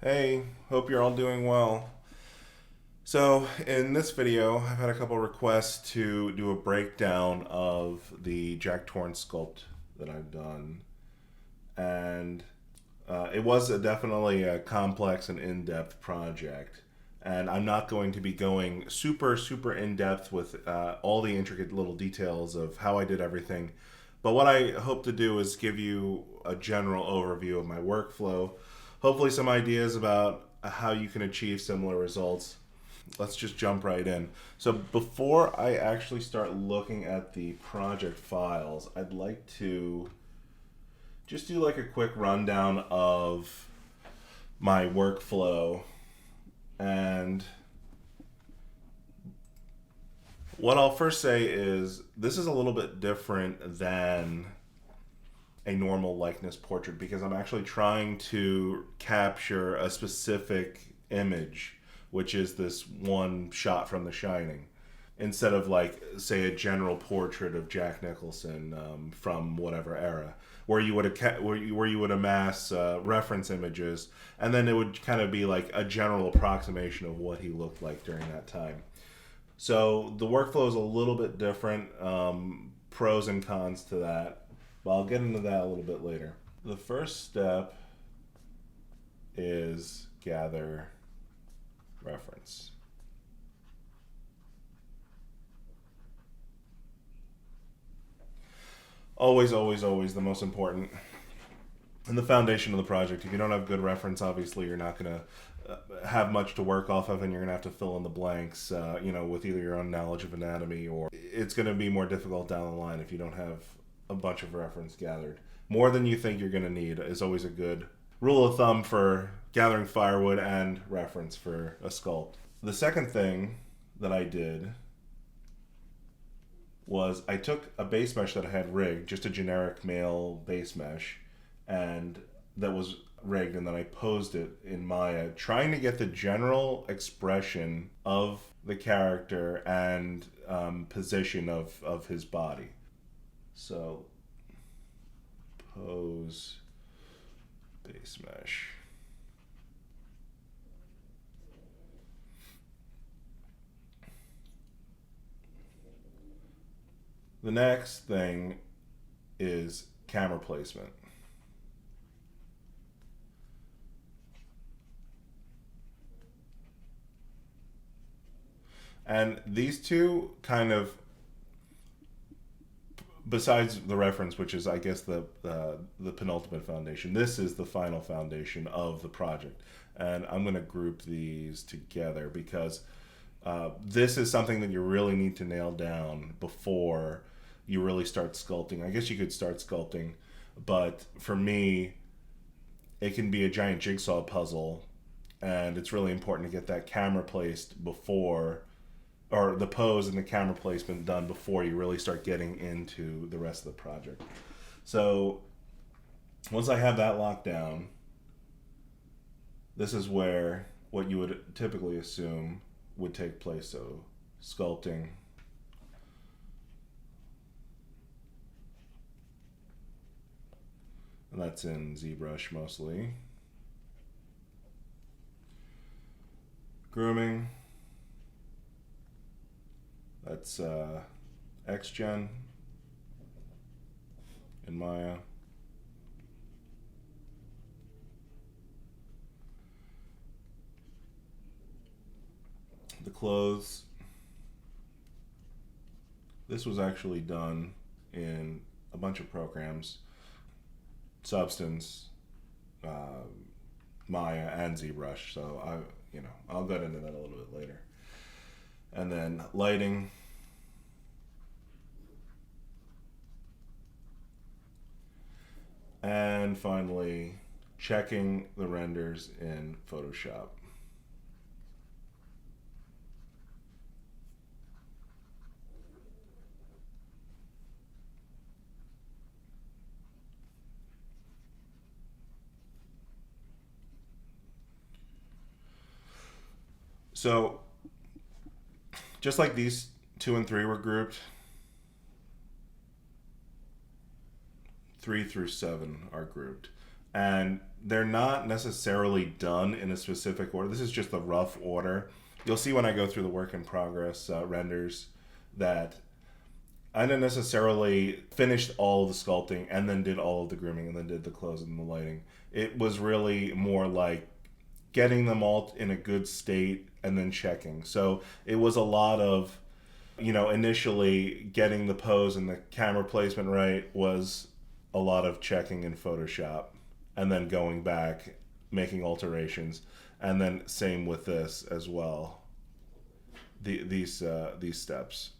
Hey, hope you're all doing well. So, in this video, I've had a couple requests to do a breakdown of the Jack Torrance sculpt that I've done. And it was definitely a complex and in depth project. And I'm not going to be going super in depth with all the intricate little details of how I did everything. But what I hope to do is give you a general overview of my workflow, hopefully, some ideas about how you can achieve similar results. Let's just jump right in. So, before I actually start looking at the project files, I'd like to just do like a quick rundown of my workflow. And what I'll first say is this is a little bit different than a normal likeness portrait because I'm actually trying to capture a specific image, which is this one shot from The Shining, instead of like say a general portrait of Jack Nicholson from whatever era, where you would where you would amass reference images, and then it would kind of be like a general approximation of what he looked like during that time. So the workflow is a little bit different. Pros and cons to that. But I'll get into that a little bit later. The first step is gather reference. Always the most important and the foundation of the project. If you don't have good reference, obviously you're not going to have much to work off of, and you're going to have to fill in the blanks, with either your own knowledge of anatomy, or it's going to be more difficult down the line if you don't have a bunch of reference gathered. More than you think you're going to need is always a good rule of thumb for gathering firewood and reference for a sculpt. The second thing that I did was I took a base mesh that I had rigged, just a generic male base mesh, and that was rigged, and then I posed it in Maya, trying to get the general expression of the character and position of his body. So, pose base mesh. The next thing is camera placement. And these two kind of, besides the reference, which is I guess the penultimate foundation, this is the final foundation of the project. And I'm going to group these together because this is something that you really need to nail down before you really start sculpting. I guess you could start sculpting, but for me, it can be a giant jigsaw puzzle, and it's really important to get that camera placed before, or the pose and the camera placement done before you really start getting into the rest of the project. So once I have that locked down, this is where what you would typically assume would take place. So sculpting, and that's in ZBrush mostly. Grooming, that's XGen in Maya. The clothes, this was actually done in a bunch of programs: Substance, uh, Maya, and ZBrush. So I'll get into that a little bit later. And then lighting, and finally checking the renders in Photoshop. So just like these 2 and 3 were grouped, 3 through 7 are grouped. and they're not necessarily done in a specific order. This is just the rough order. You'll see when I go through the work in progress renders that I didn't necessarily finished all of the sculpting and then did all of the grooming and then did the clothes and the lighting. It was really more like getting them all in a good state and then checking. So it was a lot of, initially getting the pose and the camera placement right was a lot of checking in Photoshop and then going back, making alterations, and then same with this as well. These steps.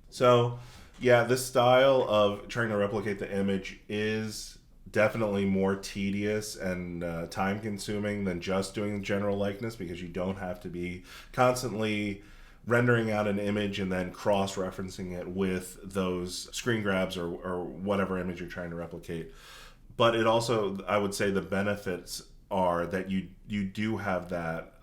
So, yeah, this style of trying to replicate the image is definitely more tedious and time-consuming than just doing general likeness, because you don't have to be constantly rendering out an image and then cross-referencing it with those screen grabs or whatever image you're trying to replicate. But it also, I would say the benefits are that you do have that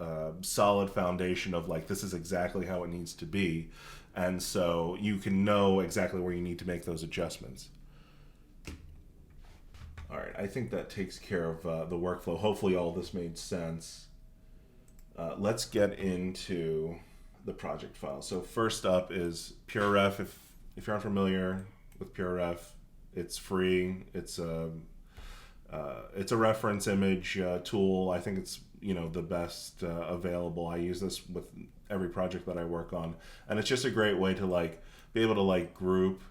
solid foundation of like, this is exactly how it needs to be. And so you can know exactly where you need to make those adjustments. All right, I think that takes care of the workflow. Hopefully all this made sense. Let's get into the project file. So first up is PureRef. If you're unfamiliar with PureRef, it's free. It's a reference image tool. I think it's the best available. I use this with every project that I work on, and it's just a great way to be able to group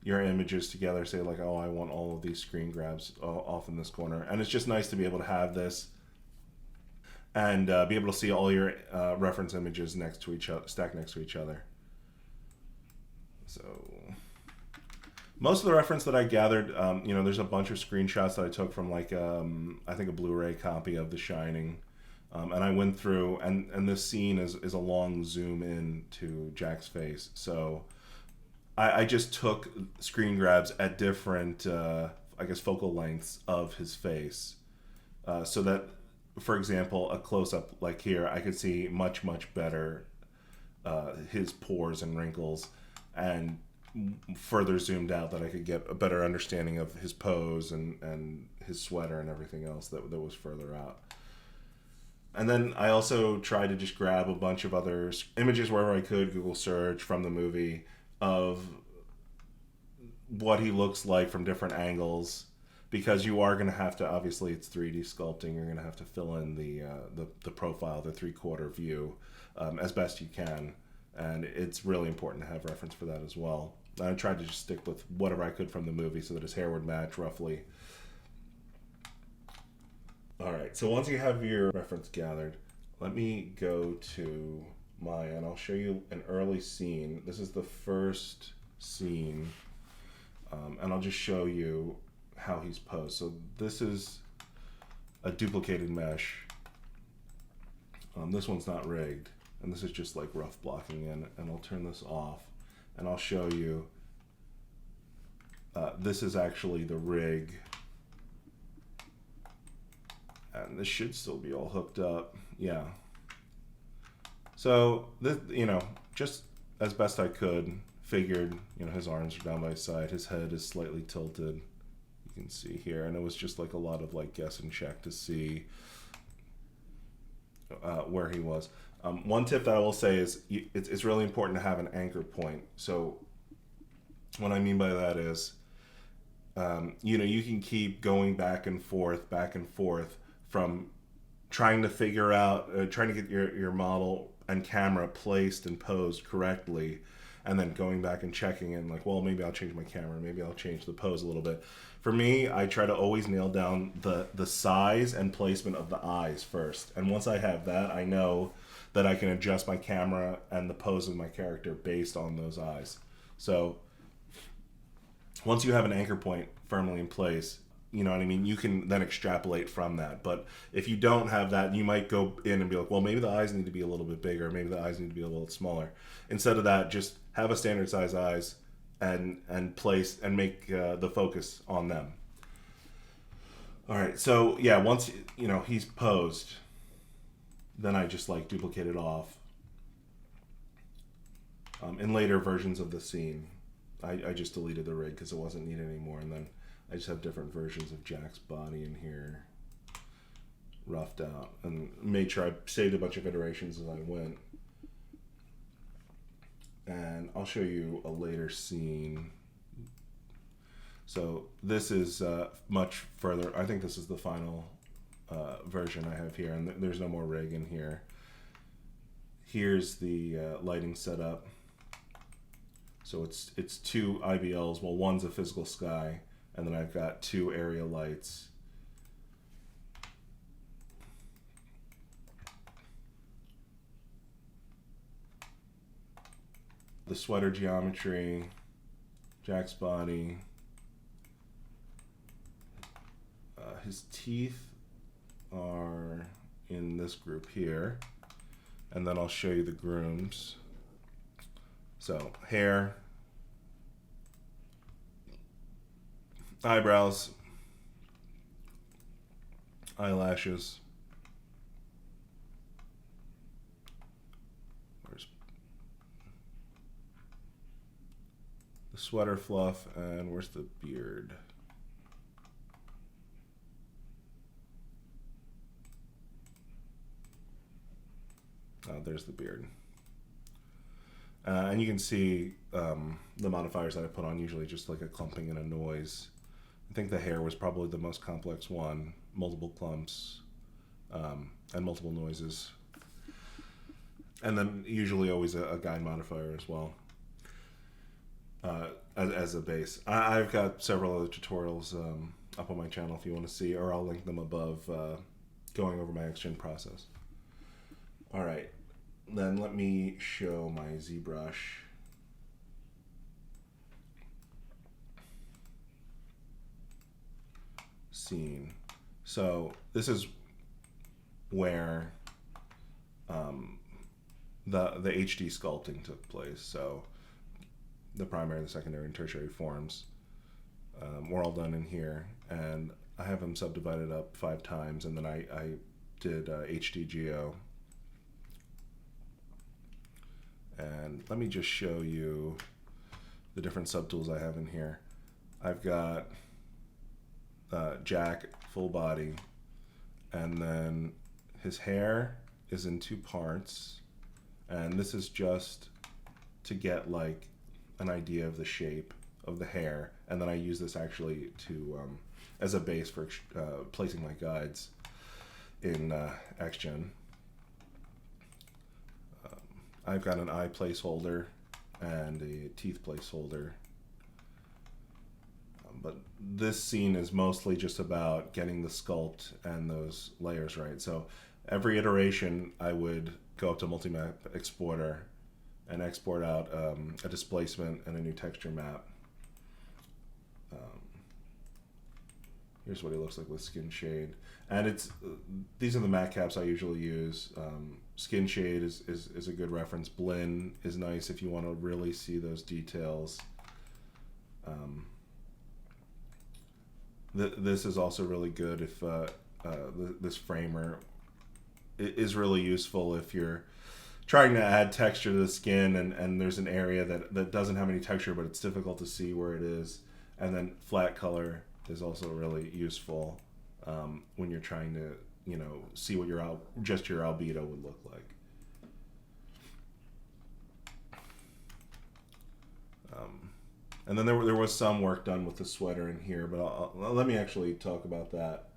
your images together. Say oh, I want all of these screen grabs off in this corner, and it's just nice to be able to have this and be able to see all your reference images next to each other, stacked next to each other. So most of the reference that I gathered, there's a bunch of screenshots that I took from I think a Blu-ray copy of The Shining. And I went through, and this scene is a long zoom in to Jack's face. So I just took screen grabs at different, focal lengths of his face. So that, for example, a close-up like here, I could see much, much better his pores and wrinkles, and further zoomed out that I could get a better understanding of his pose and his sweater and everything else that was further out. And then I also tried to just grab a bunch of other images wherever I could, Google search from the movie, of what he looks like from different angles, because you are going to have to, obviously it's 3D sculpting, you're going to have to fill in the profile, the 3/4 view, as best you can. And it's really important to have reference for that as well. I tried to just stick with whatever I could from the movie so that his hair would match roughly. All right, so once you have your reference gathered, let me go to Maya and I'll show you an early scene. This is the first scene, and I'll just show you how he's posed. So this is a duplicated mesh. This one's not rigged, and this is just rough blocking in, and I'll turn this off. And I'll show you, this is actually the rig, and this should still be all hooked up. Yeah. So this, just as best I could, figured, his arms are down by his side, his head is slightly tilted. You can see here, and it was just a lot of guess and check to see where he was. One tip that I will say is it's really important to have an anchor point. So what I mean by that is, you can keep going back and forth from trying to figure out, trying to get your model and camera placed and posed correctly, and then going back and checking and well, maybe I'll change my camera, maybe I'll change the pose a little bit. For me, I try to always nail down the size and placement of the eyes first. And once I have that, I know that I can adjust my camera and the pose of my character based on those eyes. So once you have an anchor point firmly in place, you can then extrapolate from that. But if you don't have that, you might go in and be well, maybe the eyes need to be a little bit bigger, maybe the eyes need to be a little smaller. Instead of that, just have a standard size eyes and place and make the focus on them. All right, so yeah, once he's posed, then I just duplicate it off. In later versions of the scene, I just deleted the rig because it wasn't needed anymore, and then I just have different versions of Jack's body in here, roughed out, and made sure I saved a bunch of iterations as I went. And I'll show you a later scene. So this is much further. I think this is the final version I have here, and there's no more rig in here. Here's the lighting setup. So it's two IBLs. Well, one's a physical sky, and then I've got two area lights. The sweater geometry, Jack's body, his teeth are in this group here, and then I'll show you the grooms. So hair, eyebrows, eyelashes, the sweater fluff, and where's the beard? There's the beard. And you can see the modifiers that I put on, usually just like a clumping and a noise. I think the hair was probably the most complex one, multiple clumps and multiple noises. And then usually always a guide modifier as well. As a base. I've got several other tutorials up on my channel if you want to see, or I'll link them above, going over my Xgen process. Alright, then let me show my ZBrush. Scene. So this is where the HD sculpting took place. So the primary, the secondary, and tertiary forms were all done in here, and I have them subdivided up 5 times, and then I did HD Geo. And let me just show you the different subtools I have in here. I've got Jack full body, and then his hair is in 2 parts, and this is just to get like an idea of the shape of the hair, and then I use this actually to as a base for placing my guides in Xgen. I've got an eye placeholder and a teeth placeholder, but this scene is mostly just about getting the sculpt and those layers right. So every iteration I would go up to Multi-Map Exporter and export out a displacement and a new texture map. Here's what he looks like with skin shade, and these are the matte caps I usually use. Skin shade is a good reference. Blend is nice if you want to really see those details. This is also really good if this framer is really useful if you're trying to add texture to the skin and there's an area that doesn't have any texture, but it's difficult to see where it is. And then flat color is also really useful when you're trying to, see what your albedo would look like. And then there was some work done with the sweater in here, but let me actually talk about that.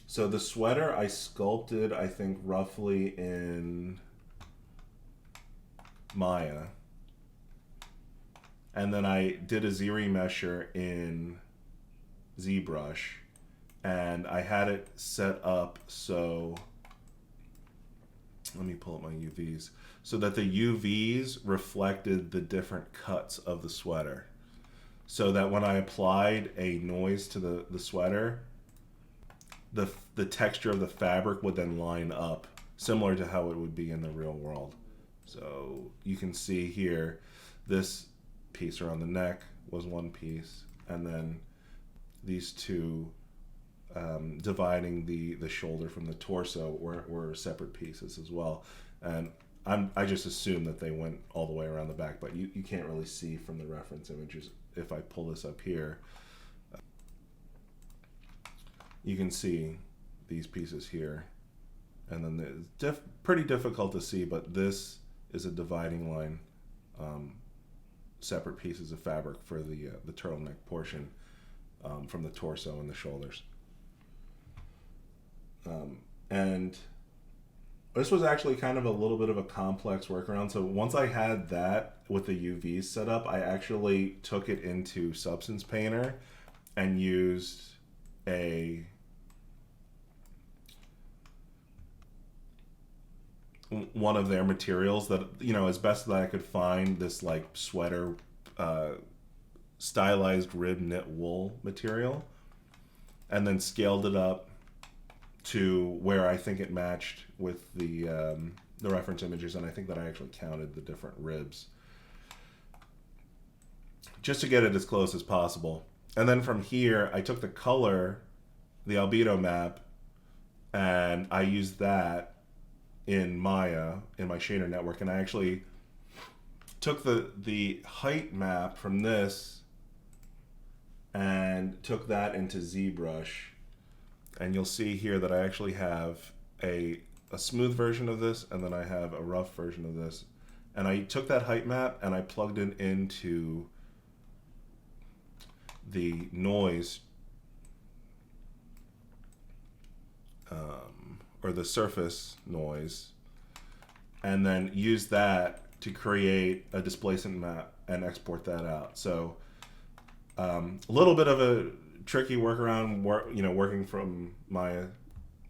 So the sweater I sculpted, I think, roughly in Maya. And then I did a Z-remesher in ZBrush. And I had it set up so, let me pull up my UVs, so that the UVs reflected the different cuts of the sweater. So that when I applied a noise to the sweater, the texture of the fabric would then line up, similar to how it would be in the real world. So you can see here, this piece around the neck was one piece, and then these two dividing the shoulder from the torso were separate pieces as well. And I just assume that they went all the way around the back, but you can't really see from the reference images if I pull this up here, you can see these pieces here. And then it's pretty difficult to see, but this is a dividing line, separate pieces of fabric for the turtleneck portion from the torso and the shoulders. And this was actually kind of a little bit of a complex workaround. So once I had that with the UVs set up, I actually took it into Substance Painter and used one of their materials that, you know, as best that I could find, this like sweater stylized rib knit wool material, and then scaled it up to where I think it matched with the reference images, and I think that I actually counted the different ribs just to get it as close as possible. And then from here, I took the color, the albedo map, and I used that in Maya, in my shader network, and I actually took the height map from this and took that into ZBrush, and you'll see here that I actually have a smooth version of this, and then I have a rough version of this, and I took that height map and I plugged it into the noise or the surface noise, and then use that to create a displacement map and export that out. So a little bit of a tricky workaround, working from Maya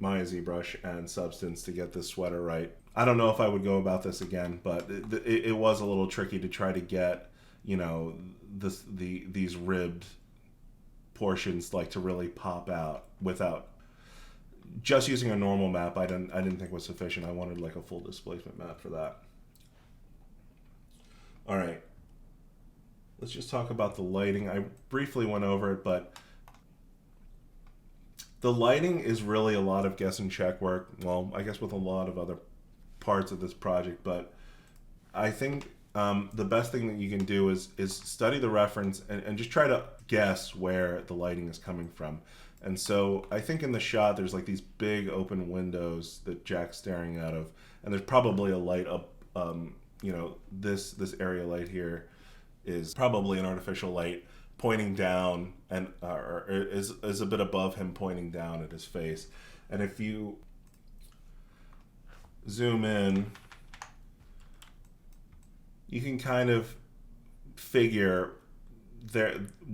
ZBrush and Substance to get this sweater right. I don't know if I would go about this again, but it was a little tricky to try to get, you know, these ribbed portions like to really pop out without just using a normal map. I didn't think was sufficient. I wanted like a full displacement map for that. All right, let's just talk about the lighting. I briefly went over it, but the lighting is really a lot of guess and check work. Well, I guess with a lot of other parts of this project, but I think the best thing that you can do is study the reference and just try to guess where the lighting is coming from. And so I think in the shot there's like these big open windows that Jack's staring out of, and there's probably a light up. This area light here is probably an artificial light pointing down, and or is a bit above him, pointing down at his face. And if you zoom in, you can kind of figure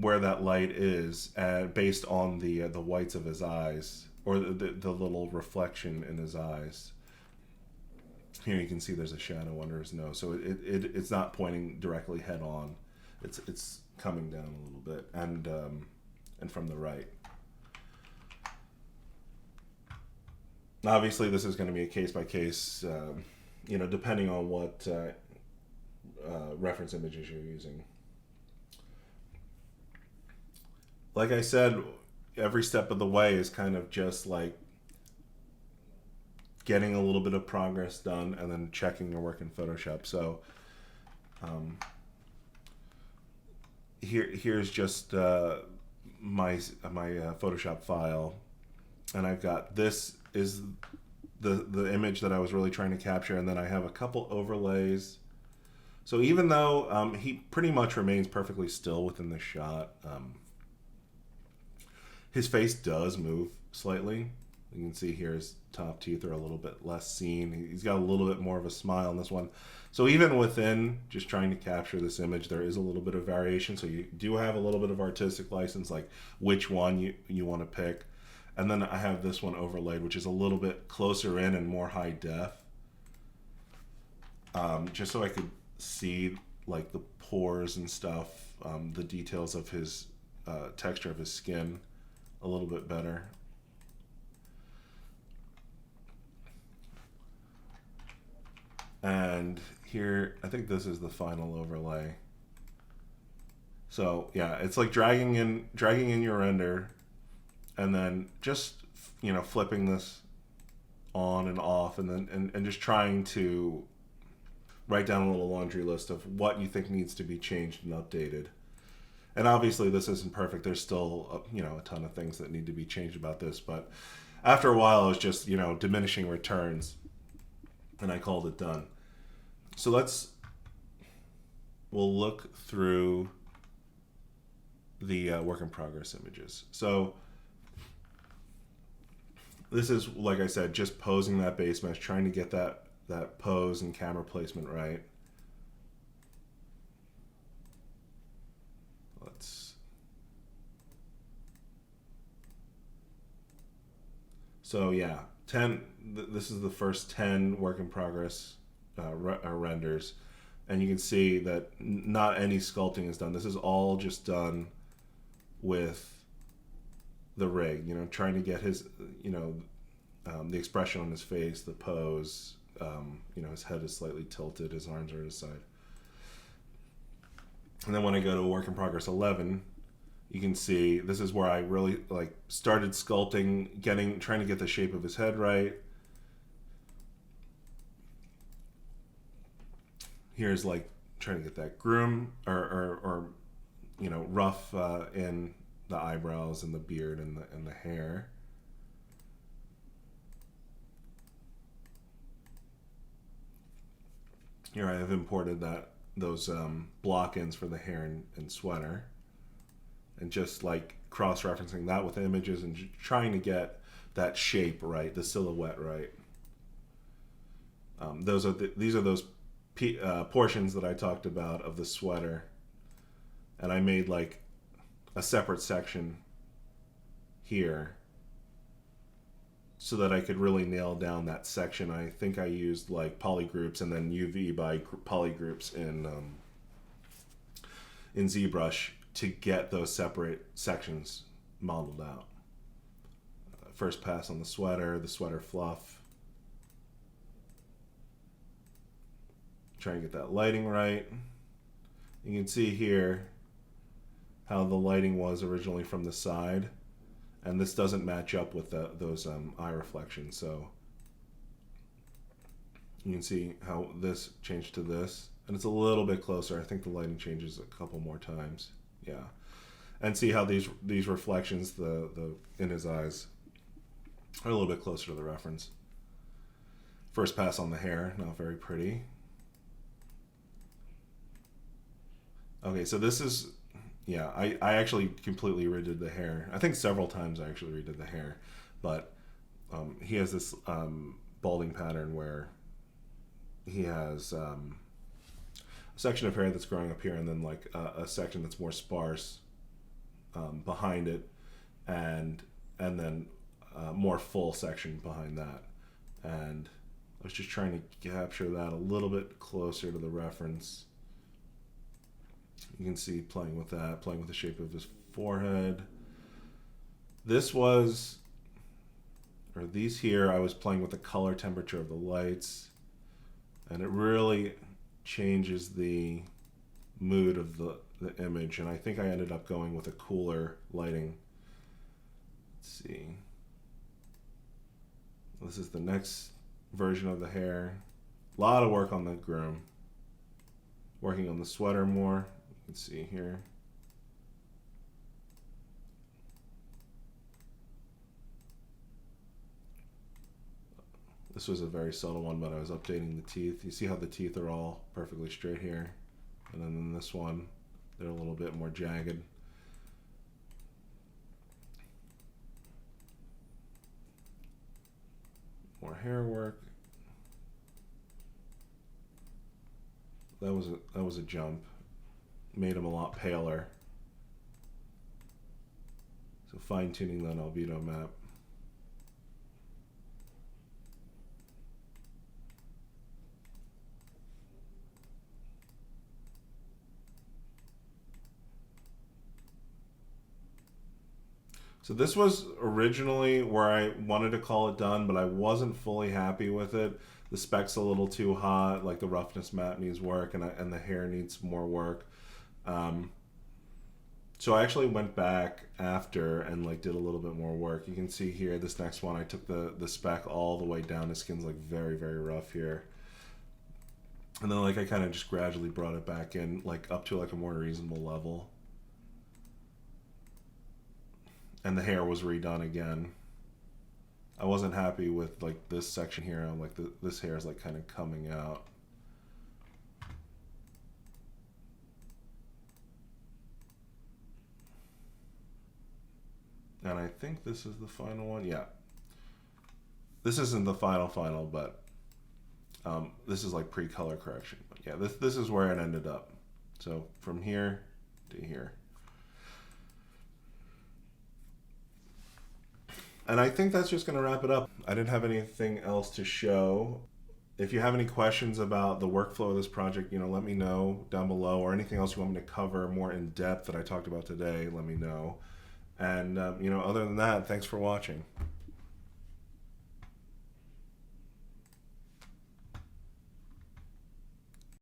where that light is, based on the whites of his eyes, or the little reflection in his eyes. Here you can see there's a shadow under his nose, so it's not pointing directly head on. It's coming down a little bit, and from the right. Obviously, this is going to be a case by case, depending on what reference images you're using. Like I said, every step of the way is kind of just like getting a little bit of progress done and then checking your work in Photoshop. So here's just my Photoshop file, and I've got, this is the image that I was really trying to capture, and then I have a couple overlays. So even though he pretty much remains perfectly still within the shot, his face does move slightly. You can see here his top teeth are a little bit less seen. He's got a little bit more of a smile in this one. So even within just trying to capture this image, there is a little bit of variation. So you do have a little bit of artistic license, like which one you want to pick. And then I have this one overlaid, which is a little bit closer in and more high def. Just so I could see like the pores and stuff, the details of his texture of his skin a little bit better. And here, I think this is the final overlay. So yeah, it's like dragging in your render, and then just flipping this on and off, and then and just trying to write down a little laundry list of what you think needs to be changed and updated. And obviously this isn't perfect. There's still, a ton of things that need to be changed about this. But after a while, it was just, diminishing returns. And I called it done. So we'll look through the work in progress images. So this is, like I said, just posing that base mesh, trying to get that pose and camera placement right. So yeah, 10. This is the first 10 work in progress renders, and you can see that not any sculpting is done. This is all just done with the rig. Trying to get his, the expression on his face, the pose. His head is slightly tilted, his arms are to his side. And then when I go to work in progress 11, you can see this is where I really started sculpting, trying to get the shape of his head right. Here's trying to get that groom or rough in the eyebrows and the beard and the hair. Here I have imported those block-ins for the hair and sweater. And just cross-referencing that with images and trying to get that shape right, the silhouette right. These are those portions that I talked about of the sweater, and I made a separate section here so that I could really nail down that section. I think I used polygroups and then UV by polygroups in ZBrush to get those separate sections modeled out. First pass on the sweater fluff. Try and get that lighting right. You can see here how the lighting was originally from the side, and this doesn't match up with those eye reflections. So you can see how this changed to this, and it's a little bit closer. I think the lighting changes a couple more times. Yeah, and see how these reflections, the in his eyes, are a little bit closer to the reference. First pass on the hair, not very pretty. Okay, so this is, yeah, I actually completely redid the hair. I think several times I actually redid the hair, but he has this balding pattern where he has a section of hair that's growing up here, and then a section that's more sparse behind it, and then more full section behind that. And I was just trying to capture that a little bit closer to the reference. You can see playing with that, playing with the shape of his forehead. These here, I was playing with the color temperature of the lights, and it really changes the mood of the image. And I think I ended up going with a cooler lighting. Let's see. This is the next version of the hair. A lot of work on the groom. Working on the sweater more. You can see here. This was a very subtle one, but I was updating the teeth. You see how the teeth are all perfectly straight here. And then in this one, they're a little bit more jagged. More hair work. That was a jump. Made him a lot paler. So fine-tuning that albedo map. So this was originally where I wanted to call it done, but I wasn't fully happy with it. The spec's a little too hot, like the roughness map needs work, and the hair needs more work. So I actually went back after and did a little bit more work. You can see here, this next one, I took the spec all the way down. His skin's very, very rough here. And then I kind of just gradually brought it back in, up to a more reasonable level. and the hair was redone again. I wasn't happy with like this section here. I'm like this hair is like kind of coming out. And I think this is the final one. Yeah. This isn't the final, but this is like pre-color correction. But yeah, this is where it ended up. So from here to here. And I think that's just going to wrap it up. I didn't have anything else to show. If you have any questions about the workflow of this project, let me know down below, or anything else you want me to cover more in depth that I talked about today, let me know. And, other than that, thanks for watching.